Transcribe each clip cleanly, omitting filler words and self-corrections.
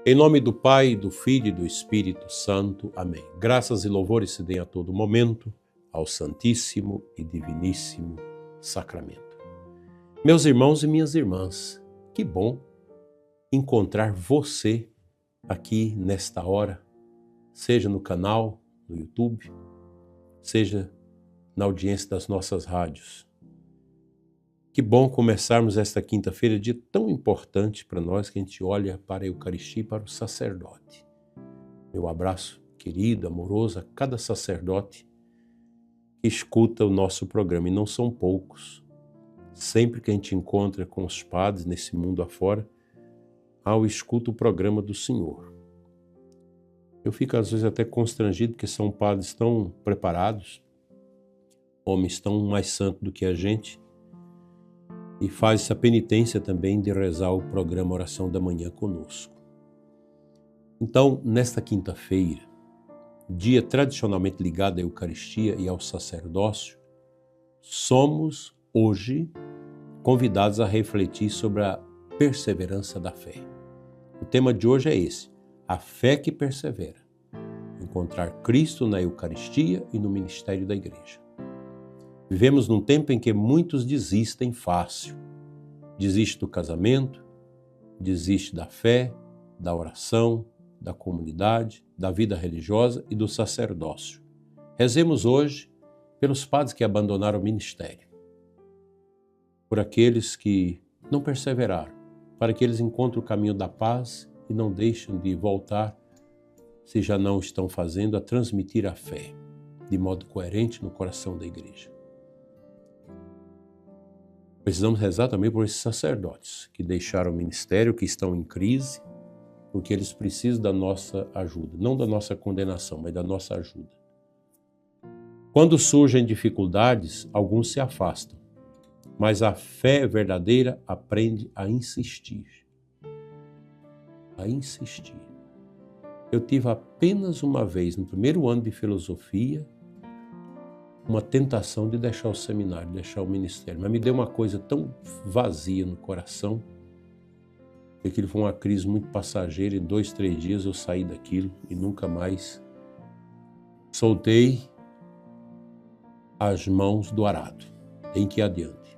Em nome do Pai, do Filho e do Espírito Santo. Amém. Graças e louvores se deem a todo momento ao Santíssimo e Diviníssimo Sacramento. Meus irmãos e minhas irmãs, que bom encontrar você aqui nesta hora, seja no canal, no YouTube, seja na audiência das nossas rádios. Que bom começarmos esta quinta-feira, dia tão importante para nós, que a gente olha para a Eucaristia e para o sacerdote. Meu abraço querido, amoroso a cada sacerdote que escuta o nosso programa, e não são poucos. Sempre que a gente encontra com os padres nesse mundo afora, eu escuto o programa do Senhor. Eu fico às vezes até constrangido, porque são padres tão preparados, homens tão mais santos do que a gente, e faz essa penitência também de rezar o programa Oração da Manhã conosco. Então, nesta quinta-feira, dia tradicionalmente ligado à Eucaristia e ao sacerdócio, somos hoje convidados a refletir sobre a perseverança da fé. O tema de hoje é esse: a fé que persevera. Encontrar Cristo na Eucaristia e no ministério da Igreja. Vivemos num tempo em que muitos desistem fácil. Desiste do casamento, desiste da fé, da oração, da comunidade, da vida religiosa e do sacerdócio. Rezemos hoje pelos padres que abandonaram o ministério, por aqueles que não perseveraram, para que eles encontrem o caminho da paz e não deixem de voltar, se já não estão fazendo, a transmitir a fé de modo coerente no coração da Igreja. Precisamos rezar também por esses sacerdotes que deixaram o ministério, que estão em crise, porque eles precisam da nossa ajuda, não da nossa condenação, mas da nossa ajuda. Quando surgem dificuldades, alguns se afastam, mas a fé verdadeira aprende a insistir. A insistir. Eu tive apenas uma vez, no primeiro ano de filosofia, uma tentação de deixar o seminário, deixar o ministério, mas me deu uma coisa tão vazia no coração, que aquilo foi uma crise muito passageira. Em 2, 3 dias eu saí daquilo e nunca mais soltei as mãos do arado. Em que adiante?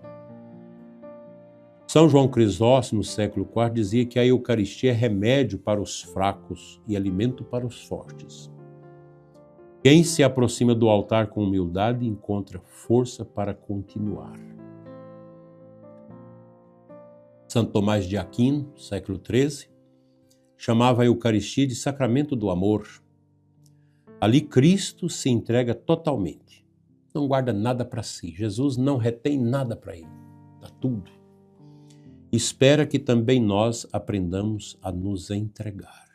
São João Crisóstomo, no século IV, dizia que a Eucaristia é remédio para os fracos e alimento para os fortes. Quem se aproxima do altar com humildade encontra força para continuar. Santo Tomás de Aquino, século XIII, chamava a Eucaristia de sacramento do amor. Ali Cristo se entrega totalmente. Não guarda nada para si. Jesus não retém nada para ele. Dá tudo. Espera que também nós aprendamos a nos entregar.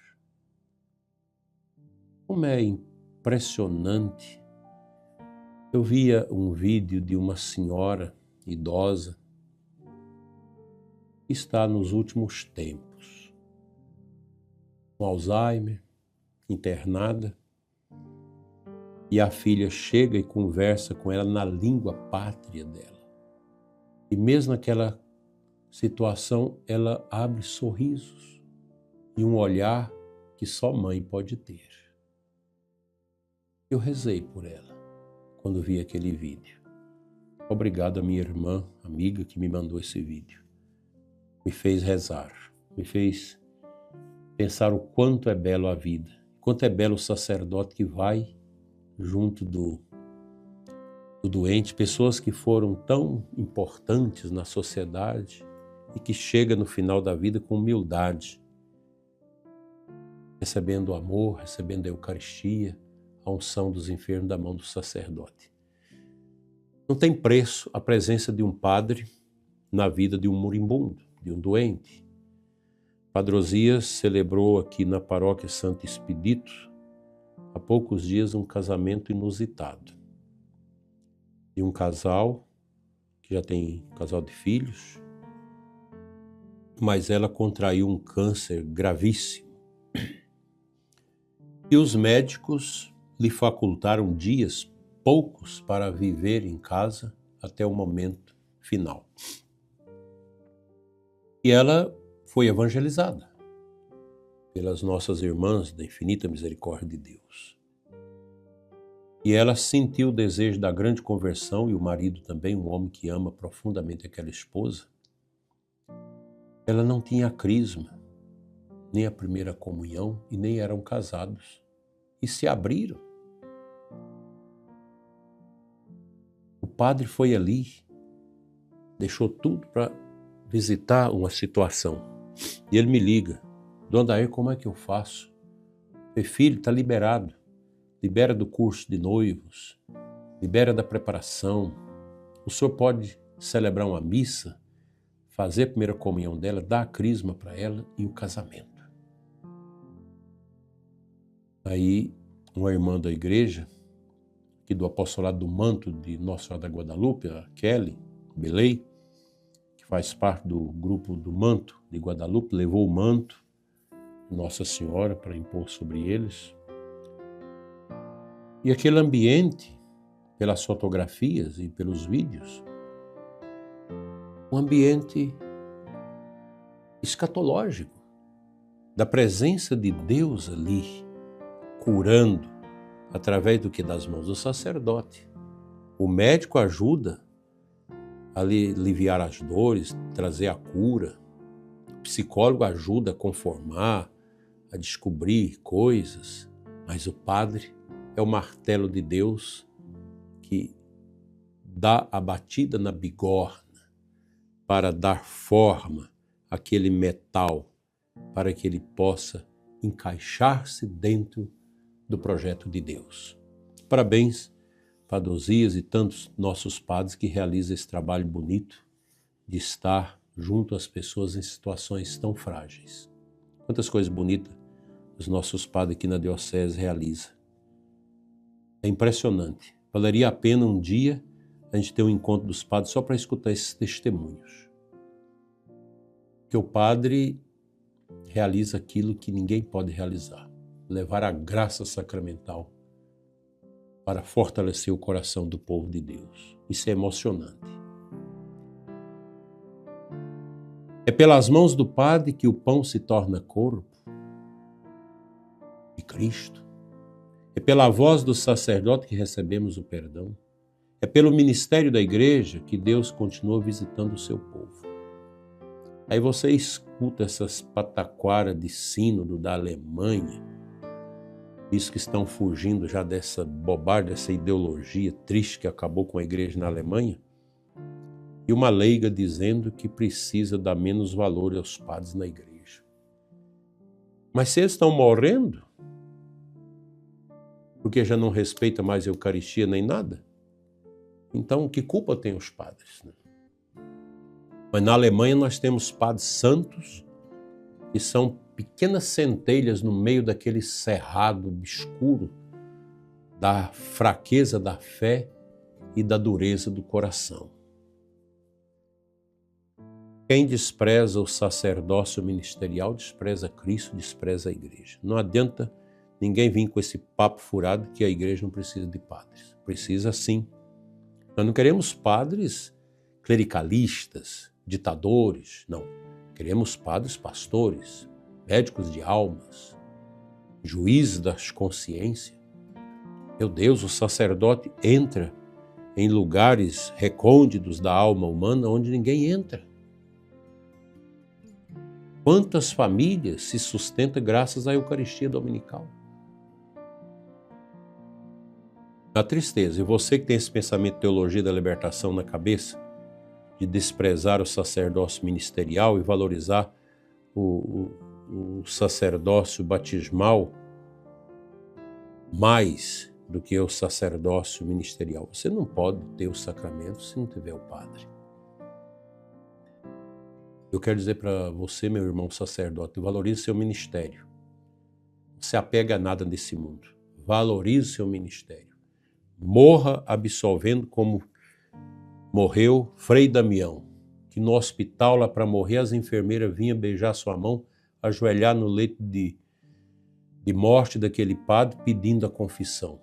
Como é impressionante. Eu via um vídeo de uma senhora idosa que está nos últimos tempos, com Alzheimer, internada, e a filha chega e conversa com ela na língua pátria dela. E mesmo naquela situação, ela abre sorrisos e um olhar que só mãe pode ter. Eu rezei por ela quando vi aquele vídeo. Obrigado a minha irmã, amiga, que me mandou esse vídeo. Me fez rezar, me fez pensar o quanto é belo a vida, quanto é belo o sacerdote que vai junto do doente, pessoas que foram tão importantes na sociedade e que chega no final da vida com humildade, recebendo o amor, recebendo a Eucaristia, a unção dos enfermos da mão do sacerdote. Não tem preço a presença de um padre na vida de um moribundo, de um doente. Padre Osias celebrou aqui na paróquia Santo Expedito, há poucos dias, um casamento inusitado. De um casal, que já tem um casal de filhos, mas ela contraiu um câncer gravíssimo. E os médicos lhe facultaram dias poucos para viver em casa até o momento final. E ela foi evangelizada. pelas nossas irmãs da infinita misericórdia de Deus. E ela sentiu o desejo da grande conversão, e o marido também, um homem que ama profundamente aquela esposa. Ela não tinha a crisma, nem a primeira comunhão, e nem eram casados. E se abriram. O padre foi ali, deixou tudo para visitar uma situação. E ele me liga: Dona Dair, como é que eu faço? Falei: filho, está liberado. Libera do curso de noivos, libera da preparação. O senhor pode celebrar uma missa, fazer a primeira comunhão dela, dar a crisma para ela e o casamento. Aí, uma irmã da igreja, aqui do apostolado do manto de Nossa Senhora da Guadalupe, a Kelly Belei, que faz parte do grupo do manto de Guadalupe, levou o manto de Nossa Senhora para impor sobre eles. E aquele ambiente, pelas fotografias e pelos vídeos, um ambiente escatológico, da presença de Deus ali, curando, através do que? Das mãos do sacerdote. O médico ajuda a aliviar as dores, trazer a cura. O psicólogo ajuda a conformar, a descobrir coisas. Mas o padre é o martelo de Deus que dá a batida na bigorna para dar forma àquele metal, para que ele possa encaixar-se dentro do projeto de Deus. Parabéns, Padre Osias e tantos nossos padres que realizam esse trabalho bonito de estar junto às pessoas em situações tão frágeis. Quantas coisas bonitas os nossos padres aqui na Diocese realizam. É impressionante. Valeria a pena um dia a gente ter um encontro dos padres só para escutar esses testemunhos. Porque o padre realiza aquilo que ninguém pode realizar. Levar a graça sacramental para fortalecer o coração do povo de Deus. Isso é emocionante. É pelas mãos do padre que o pão se torna corpo de Cristo. É pela voz do sacerdote que recebemos o perdão. É pelo ministério da igreja que Deus continua visitando o seu povo. Aí você escuta essas pataquaras de sínodo da Alemanha, isso que estão fugindo já dessa bobagem, dessa ideologia triste que acabou com a igreja na Alemanha, e uma leiga dizendo que precisa dar menos valor aos padres na igreja. Mas se eles estão morrendo, porque já não respeita mais a Eucaristia nem nada, então que culpa tem os padres, né? Mas na Alemanha nós temos padres santos que são pequenas centelhas no meio daquele cerrado obscuro da fraqueza da fé e da dureza do coração. Quem despreza o sacerdócio ministerial despreza Cristo, despreza a igreja. Não adianta ninguém vir com esse papo furado que a igreja não precisa de padres. Precisa sim. Nós não queremos padres clericalistas, ditadores, não. Queremos padres pastores, médicos de almas, juízes das consciências. Meu Deus, o sacerdote entra em lugares recônditos da alma humana onde ninguém entra. Quantas famílias se sustentam graças à Eucaristia Dominical? A tristeza. E você que tem esse pensamento de teologia da libertação na cabeça, de desprezar o sacerdócio ministerial e valorizar o sacerdócio batismal mais do que o sacerdócio ministerial. Você não pode ter o sacramento se não tiver o padre. Eu quero dizer para você, meu irmão sacerdote, valorize seu ministério. Não se apega a nada nesse mundo. Valorize seu ministério. Morra absolvendo como morreu Frei Damião, que no hospital lá para morrer as enfermeiras vinham beijar sua mão, ajoelhar no leito de morte daquele padre pedindo a confissão.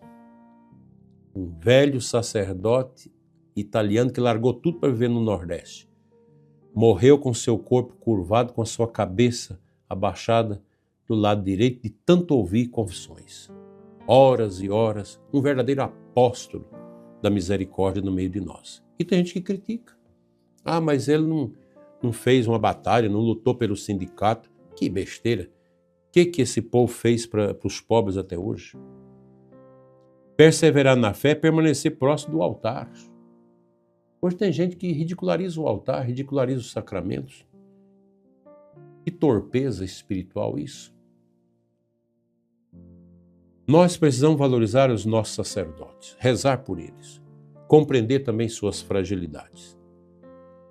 Um velho sacerdote italiano que largou tudo para viver no Nordeste. Morreu com seu corpo curvado, com a sua cabeça abaixada do lado direito de tanto ouvir confissões. Horas e horas, um verdadeiro apóstolo da misericórdia no meio de nós. E tem gente que critica. Ah, mas ele não fez uma batalha, não lutou pelo sindicato. Que besteira. O que esse povo fez para os pobres até hoje? Perseverar na fé é permanecer próximo do altar. Hoje tem gente que ridiculariza o altar, ridiculariza os sacramentos. Que torpeza espiritual isso. Nós precisamos valorizar os nossos sacerdotes, rezar por eles, compreender também suas fragilidades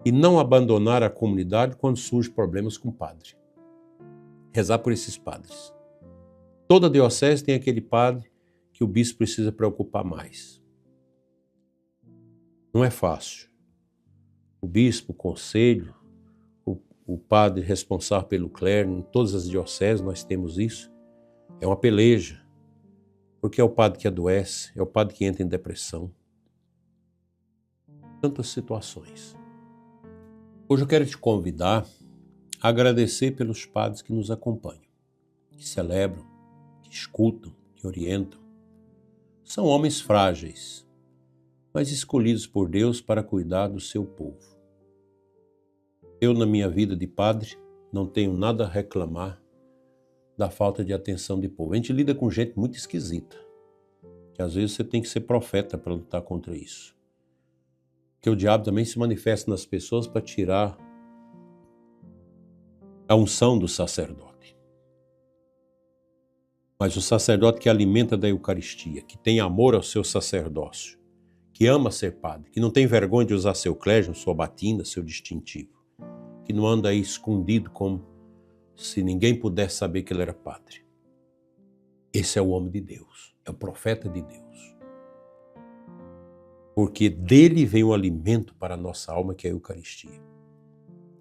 e não abandonar a comunidade quando surgem problemas com o padre. Rezar por esses padres. Toda diocese tem aquele padre que o bispo precisa preocupar mais. Não é fácil. O bispo, o conselho, o padre responsável pelo clero, em todas as dioceses nós temos isso. É uma peleja, porque é o padre que adoece, é o padre que entra em depressão. Tantas situações. Hoje eu quero te convidar a agradecer pelos padres que nos acompanham, que celebram, que escutam, que orientam. São homens frágeis, mas escolhidos por Deus para cuidar do seu povo. Eu, na minha vida de padre, não tenho nada a reclamar da falta de atenção de povo. A gente lida com gente muito esquisita, que às vezes você tem que ser profeta para lutar contra isso. Porque o diabo também se manifesta nas pessoas para tirar a unção do sacerdote. Mas o sacerdote que alimenta da Eucaristia, que tem amor ao seu sacerdócio, que ama ser padre, que não tem vergonha de usar seu clérigio, sua batina, seu distintivo, que não anda aí escondido como se ninguém pudesse saber que ele era padre. Esse é o homem de Deus, é o profeta de Deus. Porque dele vem o alimento para a nossa alma, que é a Eucaristia.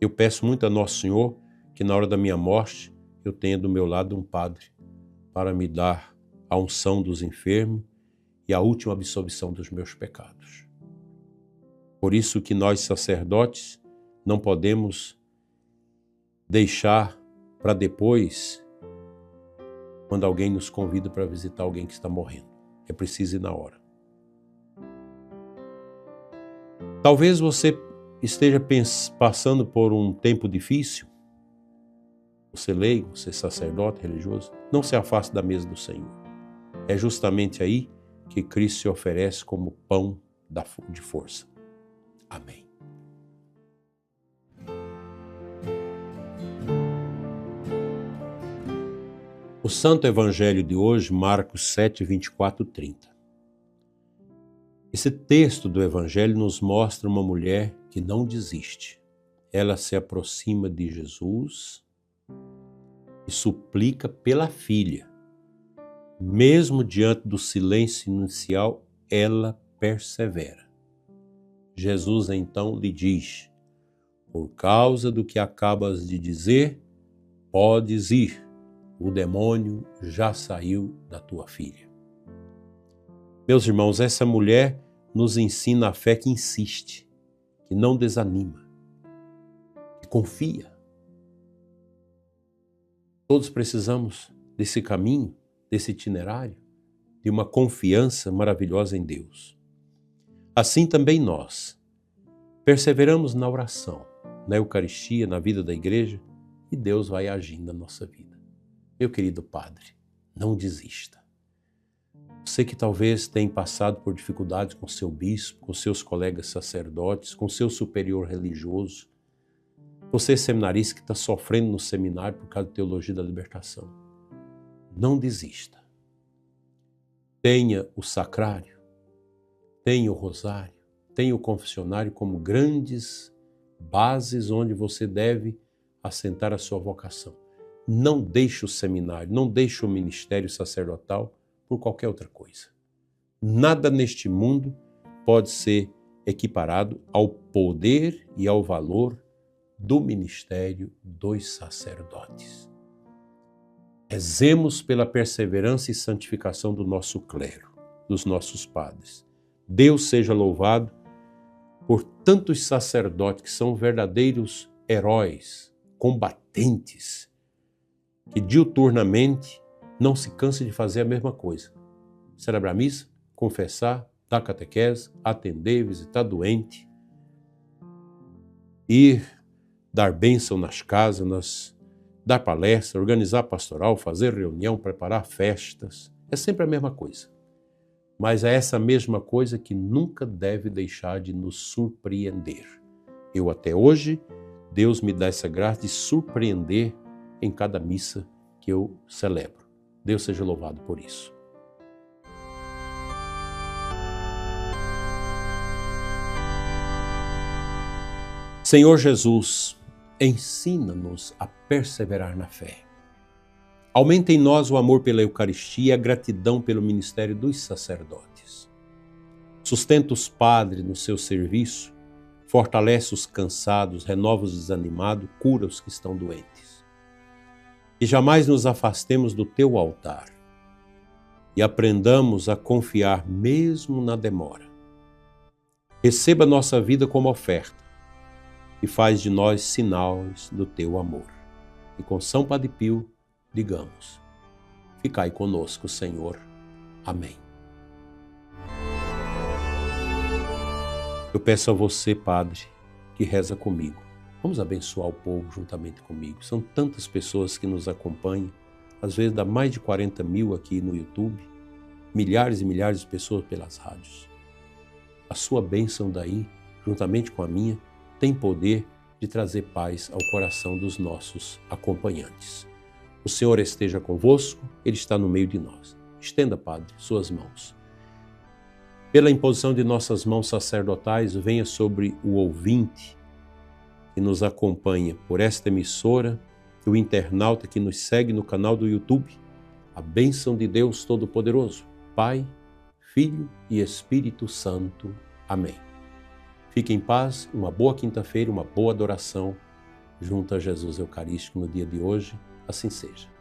Eu peço muito a Nosso Senhor que na hora da minha morte eu tenha do meu lado um padre para me dar a unção dos enfermos e a última absolvição dos meus pecados. Por isso que nós sacerdotes não podemos deixar para depois, quando alguém nos convida para visitar alguém que está morrendo. É preciso ir na hora. Talvez você esteja passando por um tempo difícil. Você leigo, você sacerdote religioso, não se afaste da mesa do Senhor. É justamente aí que Cristo se oferece como pão de força. Amém. O Santo Evangelho de hoje, Marcos 7, 24, 30. Esse texto do Evangelho nos mostra uma mulher que não desiste. Ela se aproxima de Jesus e suplica pela filha. Mesmo diante do silêncio inicial, ela persevera. Jesus então lhe diz: por causa do que acabas de dizer, podes ir. O demônio já saiu da tua filha. Meus irmãos, essa mulher nos ensina a fé que insiste, que não desanima, que confia. Todos precisamos desse caminho, desse itinerário, de uma confiança maravilhosa em Deus. Assim também nós perseveramos na oração, na Eucaristia, na vida da igreja, e Deus vai agindo na nossa vida. Meu querido padre, não desista. Você que talvez tenha passado por dificuldades com seu bispo, com seus colegas sacerdotes, com seu superior religioso, você seminarista que está sofrendo no seminário por causa da teologia da libertação, não desista. Tenha o sacrário, tenha o rosário, tenha o confessionário como grandes bases onde você deve assentar a sua vocação. Não deixe o seminário, não deixe o ministério sacerdotal por qualquer outra coisa. Nada neste mundo pode ser equiparado ao poder e ao valor do ministério dos sacerdotes. Rezemos pela perseverança e santificação do nosso clero, dos nossos padres. Deus seja louvado por tantos sacerdotes que são verdadeiros heróis, combatentes, que diuturnamente não se canse de fazer a mesma coisa. Celebrar a missa, confessar, dar catequese, atender, visitar doente, ir dar bênção nas casas, dar palestra, organizar pastoral, fazer reunião, preparar festas. É sempre a mesma coisa. Mas é essa mesma coisa que nunca deve deixar de nos surpreender. Eu até hoje, Deus me dá essa graça de surpreender em cada missa que eu celebro. Deus seja louvado por isso. Senhor Jesus, ensina-nos a perseverar na fé. Aumenta em nós o amor pela Eucaristia e a gratidão pelo ministério dos sacerdotes. Sustenta os padres no seu serviço, fortalece os cansados, renova os desanimados, cura os que estão doentes. Que jamais nos afastemos do teu altar e aprendamos a confiar mesmo na demora. Receba nossa vida como oferta e faz de nós sinais do teu amor. E com São Padre Pio, digamos: ficai conosco, Senhor. Amém. Eu peço a você, Padre, que reza comigo. Vamos abençoar o povo juntamente comigo. São tantas pessoas que nos acompanham. Às vezes dá mais de 40 mil aqui no YouTube. Milhares e milhares de pessoas pelas rádios. A sua bênção daí, juntamente com a minha, tem poder de trazer paz ao coração dos nossos acompanhantes. O Senhor esteja convosco, Ele está no meio de nós. Estenda, Padre, suas mãos. Pela imposição de nossas mãos sacerdotais, venha sobre o ouvinte que nos acompanha por esta emissora, e o internauta que nos segue no canal do YouTube, a bênção de Deus Todo-Poderoso, Pai, Filho e Espírito Santo. Amém. Fique em paz, uma boa quinta-feira, uma boa adoração junto a Jesus Eucarístico no dia de hoje. Assim seja.